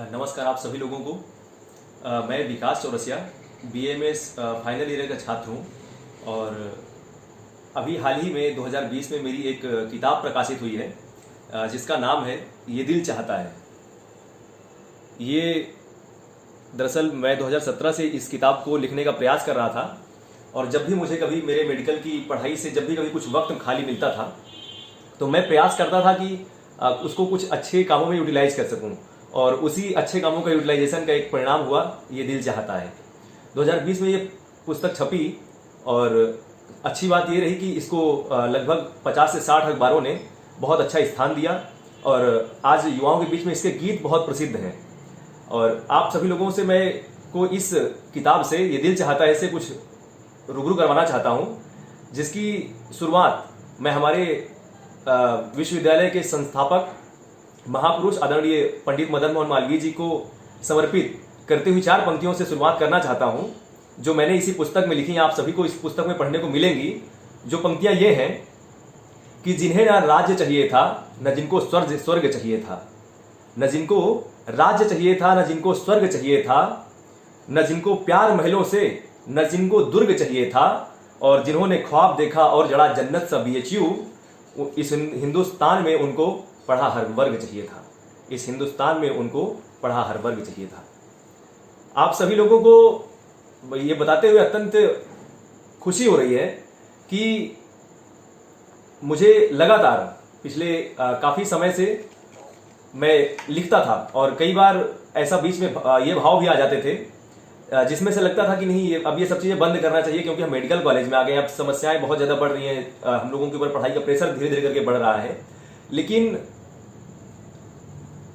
नमस्कार आप सभी लोगों को। मैं विकास चौरसिया बीएमएस फाइनल ईयर का छात्र हूँ और अभी हाल ही में 2020 में मेरी एक किताब प्रकाशित हुई है जिसका नाम है ये दिल चाहता है। ये दरअसल मैं 2017 से इस किताब को लिखने का प्रयास कर रहा था और जब भी मुझे कभी मेरे मेडिकल की पढ़ाई से जब भी कभी कुछ वक्त खाली मिलता था तो मैं प्रयास करता था कि उसको कुछ अच्छे कामों में यूटिलाइज कर सकूं और उसी अच्छे कामों का यूटिलाइजेशन का एक परिणाम हुआ ये दिल चाहता है। 2020 में ये पुस्तक छपी और अच्छी बात ये रही कि इसको लगभग 50 से 60 अखबारों ने बहुत अच्छा स्थान दिया और आज युवाओं के बीच में इसके गीत बहुत प्रसिद्ध हैं। और आप सभी लोगों से मैं को इस किताब से ये दिल चाहता है से कुछ रूबरू करवाना चाहता हूँ, जिसकी शुरुआत मैं हमारे विश्वविद्यालय के संस्थापक महापुरुष आदरणीय पंडित मदन मोहन मालवीय जी को समर्पित करते हुए 4 पंक्तियों से शुरुआत करना चाहता हूं, जो मैंने इसी पुस्तक में लिखी हैं। आप सभी को इस पुस्तक में पढ़ने को मिलेंगी। जो पंक्तियां ये हैं कि जिन्हें ना राज्य चाहिए था न जिनको स्वर्ग चाहिए था, न जिनको राज्य चाहिए था न जिनको स्वर्ग चाहिए था, न जिनको प्यार महलों से न जिनको दुर्ग चाहिए था, और जिन्होंने ख्वाब देखा और जड़ा जन्नत सा BHU, इस हिंदुस्तान में उनको पढ़ा हर वर्ग चाहिए था। इस हिंदुस्तान में उनको पढ़ा हर वर्ग चाहिए था। आप सभी लोगों को ये बताते हुए अत्यंत खुशी हो रही है कि मुझे लगातार पिछले काफ़ी समय से मैं लिखता था और कई बार ऐसा बीच में ये भाव भी आ जाते थे जिसमें से लगता था कि नहीं अब ये सब चीज़ें बंद करना चाहिए क्योंकि हम मेडिकल कॉलेज में आ गए, अब समस्याएं बहुत ज़्यादा बढ़ रही हैं, हम लोगों के ऊपर पढ़ाई का प्रेशर धीरे धीरे करके बढ़ रहा है। लेकिन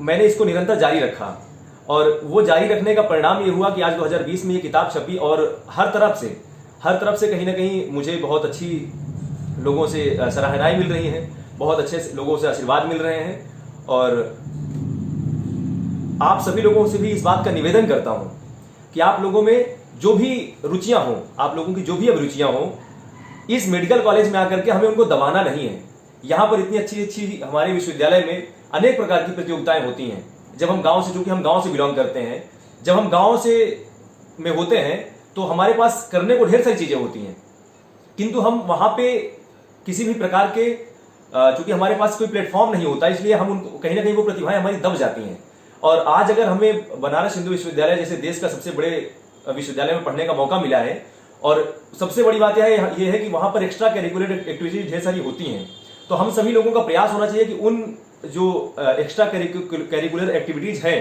मैंने इसको निरंतर जारी रखा और वो जारी रखने का परिणाम ये हुआ कि आज 2020 में ये किताब छपी और हर तरफ से कहीं ना कहीं मुझे बहुत अच्छी लोगों से सराहनाएं मिल रही हैं, बहुत अच्छे लोगों से आशीर्वाद मिल रहे हैं। और आप सभी लोगों से भी इस बात का निवेदन करता हूं कि आप लोगों में जो भी रुचियां हों, आप लोगों की जो भी अभिरुचियां हों, इस मेडिकल कॉलेज में आकर के हमें उनको दबाना नहीं है। यहाँ पर इतनी अच्छी हमारे विश्वविद्यालय में अनेक प्रकार की प्रतियोगिताएं होती हैं। जब हम गांव से, चूंकि हम गांव से बिलोंग करते हैं, जब हम गांव से में होते हैं तो हमारे पास करने को ढेर सारी चीजें होती हैं, किंतु हम वहां पे किसी भी प्रकार के चूंकि हमारे पास कोई प्लेटफॉर्म नहीं होता, इसलिए हम उनको कहीं ना कहीं वो प्रतिभाएं हमारी दब जाती हैं। और आज अगर हमें बनारस हिंदू विश्वविद्यालय जैसे देश का सबसे बड़े विश्वविद्यालय में पढ़ने का मौका मिला है, और सबसे बड़ी बात यह है कि वहां पर एक्स्ट्रा कैरिकुलर एक्टिविटीज ढेर सारी होती हैं, तो हम सभी लोगों का प्रयास होना चाहिए कि उन जो एक्स्ट्रा कैरिकुलर एक्टिविटीज हैं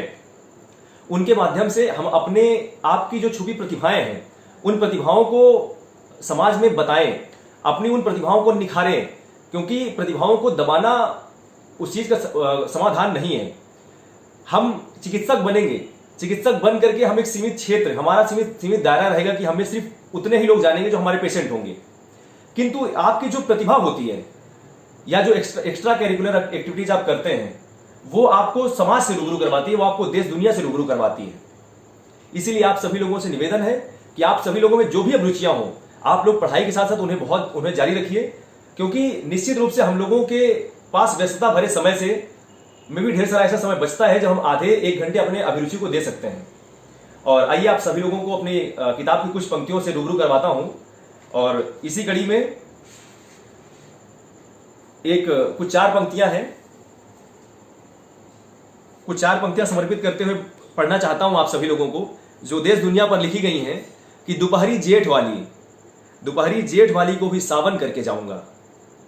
उनके माध्यम से हम अपने आप की जो छुपी प्रतिभाएं हैं उन प्रतिभाओं को समाज में बताएं, अपनी उन प्रतिभाओं को निखारें, क्योंकि प्रतिभाओं को दबाना उस चीज का समाधान नहीं है। हम चिकित्सक बनेंगे, चिकित्सक बन करके हम एक सीमित क्षेत्र, हमारा सीमित दायरा रहेगा कि हमें सिर्फ उतने ही लोग जानेंगे जो हमारे पेशेंट होंगे, किंतु आपकी जो प्रतिभा होती है या जो एक्स्ट्रा कैरिकुलर एक्टिविटीज आप करते हैं वो आपको समाज से रूबरू करवाती है, वो आपको देश दुनिया से रूबरू करवाती है। इसीलिए आप सभी लोगों से निवेदन है कि आप सभी लोगों में जो भी अभिरुचियां हो, आप लोग पढ़ाई के साथ साथ उन्हें जारी रखिए, क्योंकि निश्चित रूप से हम लोगों के पास व्यस्तता भरे समय से में भी ढेर सारा ऐसा समय बचता है जब हम आधे 1 घंटे अपने अभिरुचि को दे सकते हैं। और आइए आप सभी लोगों को अपनी किताब की कुछ पंक्तियों से रूबरू करवाता हूं और इसी कड़ी में कुछ 4 पंक्तियां समर्पित करते हुए पढ़ना चाहता हूं आप सभी लोगों को, जो देश दुनिया पर लिखी गई हैं कि दोपहरी जेठ वाली को भी सावन करके जाऊंगा,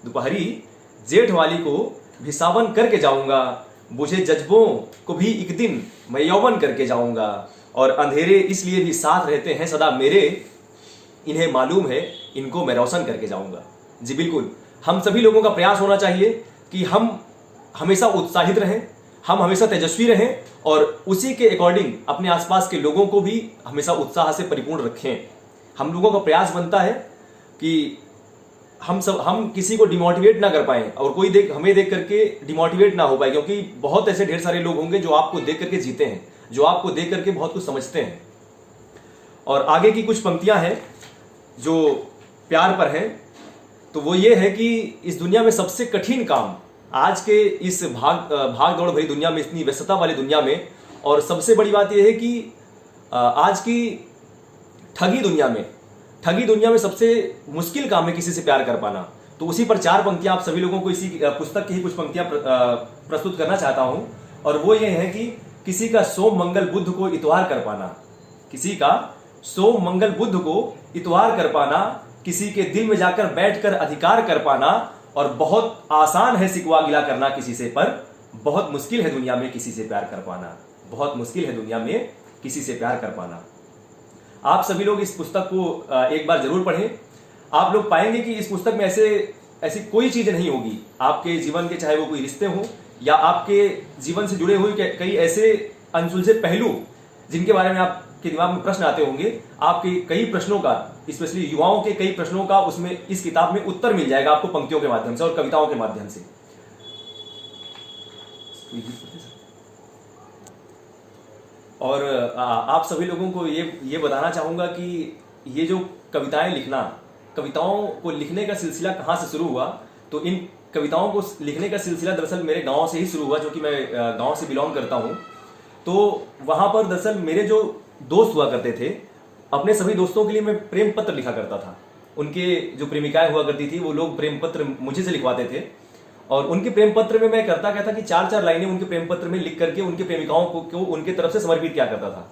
दोपहरी जेठ वाली को भी सावन करके जाऊंगा, बुझे जज्बों को भी एक दिन मैं यौवन करके जाऊंगा, और अंधेरे इसलिए भी साथ रहते हैं सदा मेरे, इन्हें मालूम है इनको मैं रोशन करके जाऊंगा। जी बिल्कुल, हम सभी लोगों का प्रयास होना चाहिए कि हम हमेशा उत्साहित रहें, हम हमेशा तेजस्वी रहें और उसी के अकॉर्डिंग अपने आसपास के लोगों को भी हमेशा उत्साह से परिपूर्ण रखें। हम लोगों का प्रयास बनता है कि हम किसी को डिमोटिवेट ना कर पाएं और कोई हमें देख करके डिमोटिवेट ना हो पाए, क्योंकि बहुत ऐसे ढेर सारे लोग होंगे जो आपको देख करके जीते हैं, जो आपको देख करके बहुत कुछ समझते हैं। और आगे की कुछ पंक्तियां हैं जो प्यार पर हैं, तो वो ये है कि इस दुनिया में सबसे कठिन काम आज के इस भाग दौड़ भरी दुनिया में, इतनी व्यस्तता वाली दुनिया में और सबसे बड़ी बात यह है कि आज की ठगी दुनिया में सबसे मुश्किल काम है किसी से प्यार कर पाना। तो उसी पर 4 पंक्तियां आप सभी लोगों को इसी पुस्तक की ही कुछ पंक्तियां प्रस्तुत करना चाहता हूं, और वो ये है कि किसी का सोम मंगल बुध को इतवार कर पाना, किसी का सोम मंगल बुध को इतवार कर पाना, किसी के दिल में जाकर बैठकर अधिकार कर पाना, और बहुत आसान है सिकवा गिला करना किसी से, पर बहुत मुश्किल है दुनिया में किसी से प्यार कर पाना, बहुत मुश्किल है दुनिया में किसी से प्यार कर पाना। आप सभी लोग इस पुस्तक को एक बार जरूर पढ़ें। आप लोग पाएंगे कि इस पुस्तक में ऐसी कोई चीज नहीं होगी आपके जीवन के, चाहे वो कोई रिश्ते हो या आपके जीवन से जुड़े हुए कई ऐसे अनसुलझे पहलू जिनके बारे में आपके दिमाग में प्रश्न आते होंगे, आपके कई प्रश्नों का, स्पेशली युवाओं के कई प्रश्नों का उसमें इस किताब में उत्तर मिल जाएगा आपको पंक्तियों के माध्यम से और कविताओं के माध्यम से। और आप सभी लोगों को ये बताना चाहूंगा कि ये जो कविताएं लिखना, कविताओं को लिखने का सिलसिला कहाँ से शुरू हुआ, तो इन कविताओं को लिखने का सिलसिला दरअसल मेरे गांव से ही शुरू हुआ, जो कि मैं गांव से बिलोंग करता हूं। तो वहां पर दरअसल मेरे जो दोस्त हुआ करते थे, अपने सभी दोस्तों के लिए मैं प्रेम पत्र लिखा करता था। उनके जो प्रेमिकाएं हुआ करती थी वो लोग प्रेम पत्र मुझे से लिखवाते थे, और उनके प्रेम पत्र में मैं करता क्या था कि 4-4 लाइनें उनके प्रेम पत्र में लिख करके उनके प्रेमिकाओं को उनके तरफ से समर्पित किया करता था।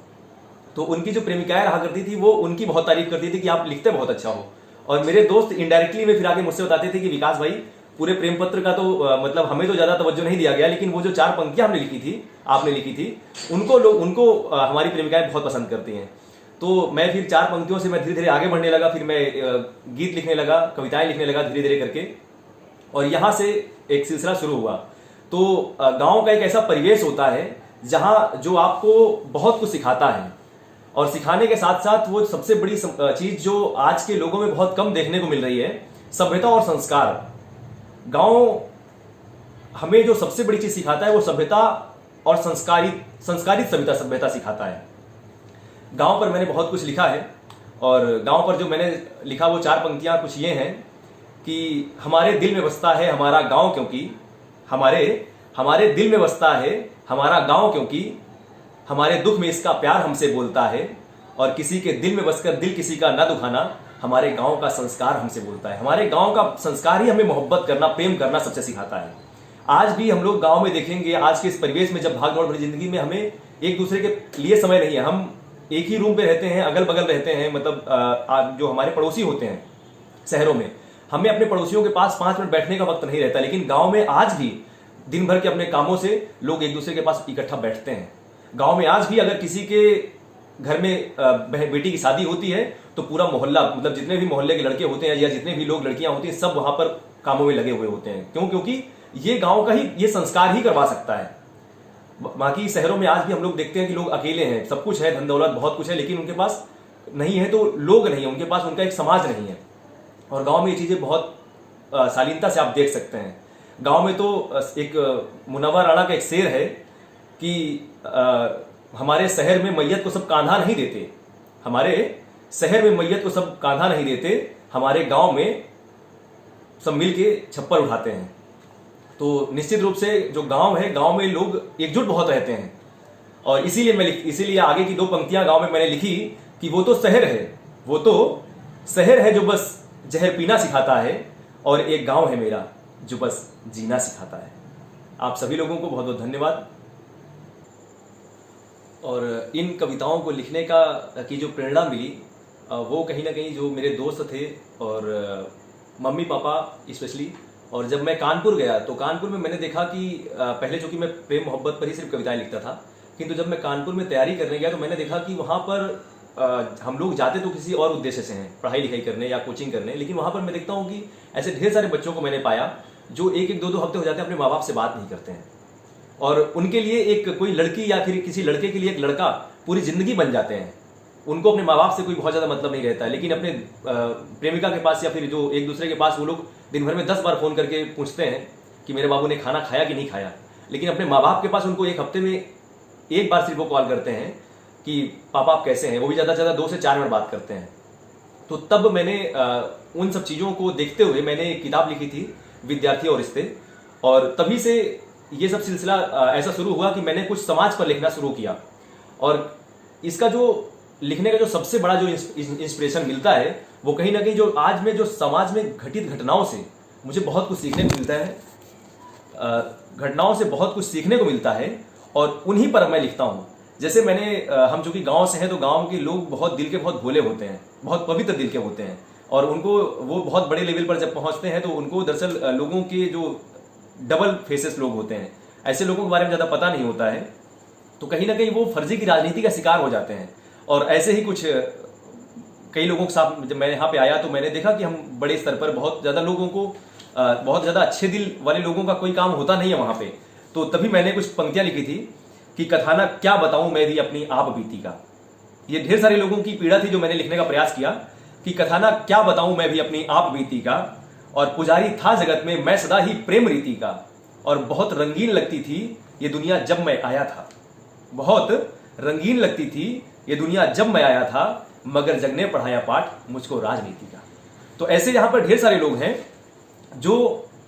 तो उनकी जो प्रेमिकाएं रहा करती थी वो उनकी बहुत तारीफ करती थी कि आप लिखते बहुत अच्छा हो, और मेरे दोस्त इनडायरेक्टली में फिर आके मुझसे बताते थे कि विकास भाई, पूरे प्रेम पत्र का तो मतलब हमें तो ज्यादा तवज्जो नहीं दिया गया, लेकिन वो जो 4 पंक्तियां हमने लिखी थी, आपने लिखी थी, उनको हमारी प्रेमिकाएं बहुत पसंद करती हैं। तो मैं फिर 4 पंक्तियों से मैं धीरे धीरे आगे बढ़ने लगा, फिर मैं गीत लिखने लगा, कविताएं लिखने लगा धीरे धीरे करके, और यहां से एक सिलसिला शुरू हुआ। तो गांव का एक ऐसा परिवेश होता है जहां जो आपको बहुत कुछ सिखाता है, और सिखाने के साथ साथ वो सबसे बड़ी चीज जो आज के लोगों में बहुत कम देखने को मिल रही है, सभ्यता और संस्कार। गांव हमें जो सबसे बड़ी चीज सिखाता है वो सभ्यता और संस्कारित सभ्यता सिखाता है। गांव पर मैंने बहुत कुछ लिखा है, और गांव पर जो मैंने लिखा वो 4 पंक्तियां कुछ ये हैं कि हमारे दिल में बसता है हमारा गांव, क्योंकि हमारे दिल में बसता है हमारा गांव, क्योंकि हमारे दुख में इसका प्यार हमसे बोलता है, और किसी के दिल में बसकर दिल किसी का न दुखाना, हमारे गांव का संस्कार हमसे बोलता है। हमारे गांव का संस्कार ही हमें मोहब्बत करना, प्रेम करना सबसे सिखाता है। आज भी हम लोग गांव में देखेंगे, आज के इस परिवेश में जब भाग दौड़ भरी जिंदगी में हमें एक दूसरे के लिए समय नहीं है, हम एक ही रूम पे रहते हैं, अगल बगल रहते हैं, मतलब जो हमारे पड़ोसी होते हैं शहरों में, हमें अपने पड़ोसियों के पास 5 मिनट बैठने का वक्त नहीं रहता, लेकिन गांव में आज भी दिन भर के अपने कामों से लोग एक दूसरे के पास इकट्ठा बैठते हैं। गांव में आज भी अगर किसी के घर में बेटी की शादी होती है तो पूरा मोहल्ला, मतलब जितने भी मोहल्ले के लड़के होते हैं या जितने भी लोग लड़कियां होती हैं, सब वहां पर कामों में लगे हुए होते हैं। क्यों? क्योंकि ये गांव का ही ये संस्कार ही करवा सकता है। बाकी शहरों में आज भी हम लोग देखते हैं कि लोग अकेले हैं, सब कुछ है, धन दौलत बहुत कुछ है, लेकिन उनके पास नहीं है तो लोग नहीं है, उनके पास उनका एक समाज नहीं है। और गांव में ये चीजें बहुत शालीनता से आप देख सकते हैं। गांव में तो एक मुनव्वर राणा का एक शेर है कि हमारे शहर में मैयत को सब कांधा नहीं देते, हमारे शहर में मैयत को सब कांधा नहीं देते, हमारे गांव में सब मिलके छप्पर उठाते हैं। तो निश्चित रूप से जो गांव है, गांव में लोग एकजुट बहुत रहते हैं, और इसीलिए आगे की 2 पंक्तियां गांव में मैंने लिखी कि वो तो शहर है जो बस जहर पीना सिखाता है, और एक गांव है मेरा जो बस जीना सिखाता है। आप सभी लोगों को बहुत बहुत धन्यवाद। और इन कविताओं को लिखने की जो प्रेरणा मिली वो कहीं ना कहीं जो मेरे दोस्त थे और मम्मी पापा स्पेशली। और जब मैं कानपुर गया तो कानपुर में मैंने देखा कि पहले चूंकि मैं प्रेम मोहब्बत पर ही सिर्फ कविताएं लिखता था, किंतु जब मैं कानपुर में तैयारी करने गया तो मैंने देखा कि वहाँ पर हम लोग जाते तो किसी और उद्देश्य से हैं, पढ़ाई लिखाई करने या कोचिंग करने, लेकिन वहाँ पर मैं देखता हूँ कि ऐसे ढेर सारे बच्चों को मैंने पाया जो 1-2 हफ्ते हो जाते हैं अपने माँ बाप से बात नहीं करते हैं, और उनके लिए एक कोई लड़की या फिर किसी लड़के के लिए एक लड़का पूरी जिंदगी बन जाते हैं। उनको अपने माँ बाप से कोई बहुत ज़्यादा मतलब नहीं रहता है, लेकिन अपने प्रेमिका के पास या फिर जो एक दूसरे के पास वो लोग दिन भर में 10 बार फ़ोन करके पूछते हैं कि मेरे बाबू ने खाना खाया कि नहीं खाया, लेकिन अपने माँ बाप के पास उनको एक हफ्ते में 1 बार सिर्फ वो कॉल करते हैं कि पापा आप कैसे हैं, वो भी ज़्यादा से ज़्यादा 2 से 4 मिनट बात करते हैं। तो तब मैंने उन सब चीज़ों को देखते हुए मैंने एक किताब लिखी थी, विद्यार्थी और रिश्ते, और तभी से ये सब सिलसिला ऐसा शुरू हुआ कि मैंने कुछ समाज पर लिखना शुरू किया। और इसका जो लिखने का जो सबसे बड़ा जो इंस्पिरेशन मिलता है वो कहीं ना कहीं जो आज में जो समाज में घटित घटनाओं से मुझे बहुत कुछ सीखने को मिलता है, घटनाओं से बहुत कुछ सीखने को मिलता है और उन्हीं पर मैं लिखता हूँ। जैसे हम जो कि गांव से हैं तो गांव के लोग बहुत दिल के बहुत भोले होते हैं, बहुत पवित्र दिल के होते हैं और उनको वो बहुत बड़े लेवल पर जब पहुंचते हैं तो उनको दरअसल लोगों के जो डबल फेसेस लोग होते हैं, ऐसे लोगों के बारे में ज़्यादा पता नहीं होता है, तो कहीं ना कहीं वो फर्जी की राजनीति का शिकार हो जाते हैं। और ऐसे ही कुछ कई लोगों के साथ जब मैं यहाँ पे आया तो मैंने देखा कि हम बड़े स्तर पर बहुत ज़्यादा लोगों को बहुत ज़्यादा अच्छे दिल वाले लोगों का कोई काम होता नहीं है वहाँ पे। तो तभी मैंने कुछ पंक्तियाँ लिखी थी कि कथाना क्या बताऊँ मैं भी अपनी आप बीती का। ये ढेर सारे लोगों की पीड़ा थी जो मैंने लिखने का प्रयास किया कि कथाना क्या बताऊँ मैं भी अपनी आप बीती का, और पुजारी था जगत में मैं सदा ही प्रेम रीति का, और बहुत रंगीन लगती थी ये दुनिया जब मैं आया था। बहुत रंगीन लगती थी ये दुनिया जब मैं आया था, मगर जग ने पढ़ाया पाठ मुझको राजनीति का। तो ऐसे यहाँ पर ढेर सारे लोग हैं जो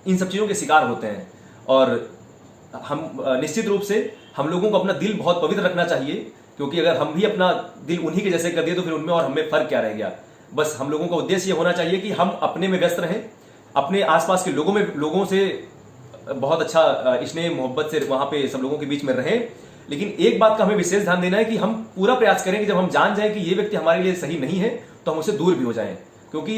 इन सब चीज़ों के शिकार होते हैं और हम निश्चित रूप से हम लोगों को अपना दिल बहुत पवित्र रखना चाहिए, क्योंकि अगर हम भी अपना दिल उन्हीं के जैसे कर दिए तो फिर उनमें और हमें फर्क क्या रह गया। बस हम लोगों का उद्देश्य ये होना चाहिए कि हम अपने में व्यस्त रहें, अपने आसपास के लोगों से बहुत अच्छा स्नेह मोहब्बत से वहाँ पे सब लोगों के बीच में रहें। लेकिन एक बात का हमें विशेष ध्यान देना है कि हम पूरा प्रयास करें कि जब हम जान जाएं कि ये व्यक्ति हमारे लिए सही नहीं है तो हम उससे दूर भी हो जाएं, क्योंकि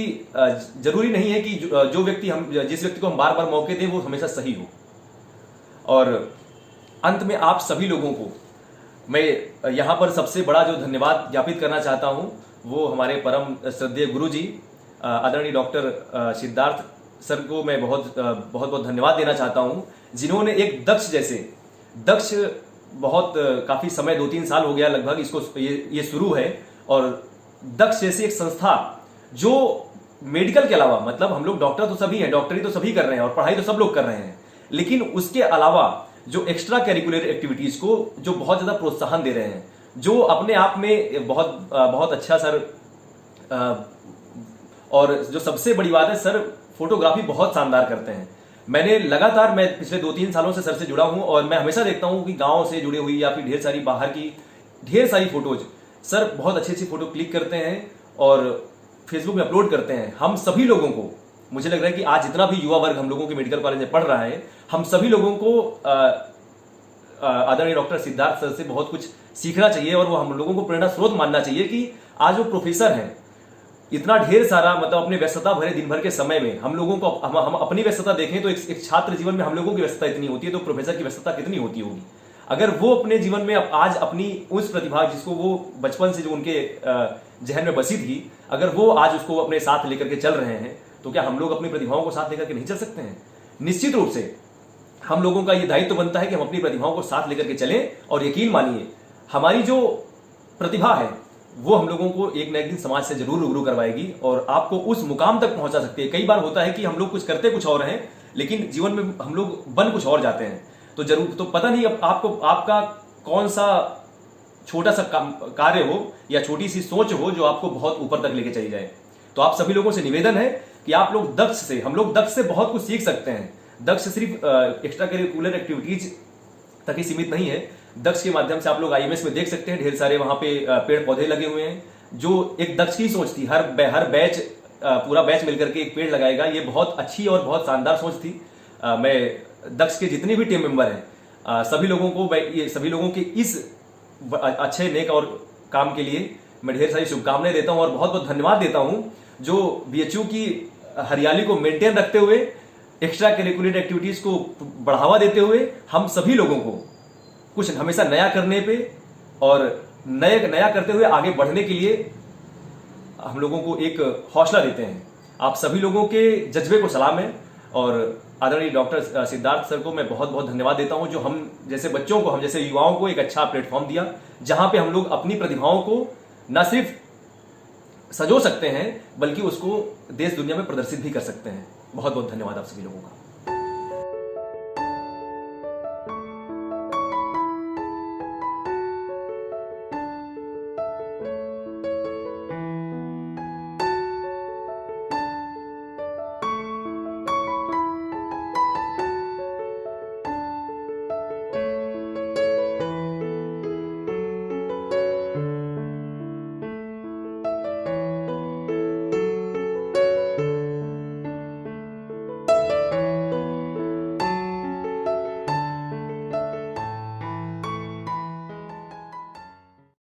जरूरी नहीं है कि जो व्यक्ति जिस व्यक्ति को हम बार बार मौके दें वो हमेशा सही हो। और अंत में आप सभी लोगों को मैं यहाँ पर सबसे बड़ा जो धन्यवाद ज्ञापित करना चाहता हूँ वो हमारे परम श्रद्धेय गुरु जी आदरणीय डॉक्टर सिद्धार्थ सर को मैं बहुत धन्यवाद देना चाहता हूँ, जिन्होंने एक दक्ष बहुत काफ़ी समय 2-3 साल हो गया लगभग इसको ये शुरू है, और दक्ष जैसी एक संस्था जो मेडिकल के अलावा, मतलब हम लोग डॉक्टर तो सभी हैं, डॉक्टरी तो सभी कर रहे हैं और पढ़ाई तो सब लोग कर रहे हैं, लेकिन उसके अलावा जो एक्स्ट्रा करिकुलर एक्टिविटीज को जो बहुत ज़्यादा प्रोत्साहन दे रहे हैं, जो अपने आप में बहुत अच्छा सर। और जो सबसे बड़ी बात है सर, फोटोग्राफी बहुत शानदार करते हैं। मैं पिछले 2-3 सालों से सर से जुड़ा हूं और मैं हमेशा देखता हूं कि गांव से जुड़ी हुई या फिर ढेर सारी बाहर की ढेर सारी फोटोज सर बहुत अच्छी फोटो क्लिक करते हैं और फेसबुक में अपलोड करते हैं। हम सभी लोगों को, मुझे लग रहा है कि आज जितना भी युवा वर्ग हम लोगों के मेडिकल कॉलेज में पढ़ रहा है, हम सभी लोगों को आदरणीय डॉक्टर सिद्धार्थ सर से बहुत कुछ सीखना चाहिए और वो हम लोगों को प्रेरणा स्रोत मानना चाहिए कि आज वो प्रोफेसर हैं, इतना ढेर सारा, मतलब अपने व्यस्तता भरे दिन भर के समय में हम लोगों को हम अपनी व्यस्तता देखें तो एक छात्र जीवन में हम लोगों की व्यस्तता इतनी होती है, तो प्रोफेसर की व्यस्तता कितनी होती होगी। अगर वो अपने जीवन में आज अपनी उस प्रतिभा जिसको वो बचपन से जो उनके जहन में बसी थी, अगर वो आज उसको अपने साथ लेकर के चल रहे हैं, तो क्या हम लोग अपनी प्रतिभाओं को साथ लेकर के नहीं चल सकते हैं? निश्चित रूप से हम लोगों का ये दायित्व बनता है कि हम अपनी प्रतिभाओं को साथ लेकर के चलें, और यकीन मानिए हमारी जो प्रतिभा है वो हम लोगों को एक न एक दिन समाज से जरूर रूबरू करवाएगी और आपको उस मुकाम तक पहुंचा सकती है। कई बार होता है कि हम लोग कुछ करते कुछ और हैं, लेकिन जीवन में हम लोग बन कुछ और जाते हैं, तो पता नहीं अब आपका कौन सा छोटा सा कार्य हो या छोटी सी सोच हो जो आपको बहुत ऊपर तक लेके चली जाए। तो आप सभी लोगों से निवेदन है कि आप लोग हम लोग दक्ष से बहुत कुछ सीख सकते हैं। दक्ष सिर्फ एक्स्ट्रा करिकुलर एक्टिविटीज तक ही सीमित नहीं है। दक्ष के माध्यम से आप लोग IMS में देख सकते हैं ढेर सारे वहां पे पेड़ पौधे लगे हुए हैं, जो एक दक्ष की सोच थी। हर बैच पूरा बैच मिलकर के एक पेड़ लगाएगा, ये बहुत अच्छी और बहुत शानदार सोच थी। मैं दक्ष के जितने भी टीम मेंबर हैं सभी लोगों के इस अच्छे नेक और काम के लिए मैं ढेर सारी शुभकामनाएं देता हूं और बहुत बहुत धन्यवाद देता हूं, जो BHU की हरियाली को मेंटेन रखते हुए, एक्स्ट्रा करिकुलर एक्टिविटीज को बढ़ावा देते हुए हम सभी लोगों को कुछ हमेशा नया करने पे और नया करते हुए आगे बढ़ने के लिए हम लोगों को एक हौसला देते हैं। आप सभी लोगों के जज्बे को सलाम है और आदरणीय डॉक्टर सिद्धार्थ सर को मैं बहुत बहुत धन्यवाद देता हूं, जो हम जैसे बच्चों को, हम जैसे युवाओं को एक अच्छा प्लेटफॉर्म दिया, जहां पे हम लोग अपनी प्रतिभाओं को न सिर्फ सजो सकते हैं बल्कि उसको देश दुनिया में प्रदर्शित भी कर सकते हैं। बहुत बहुत धन्यवाद आप सभी लोगों का।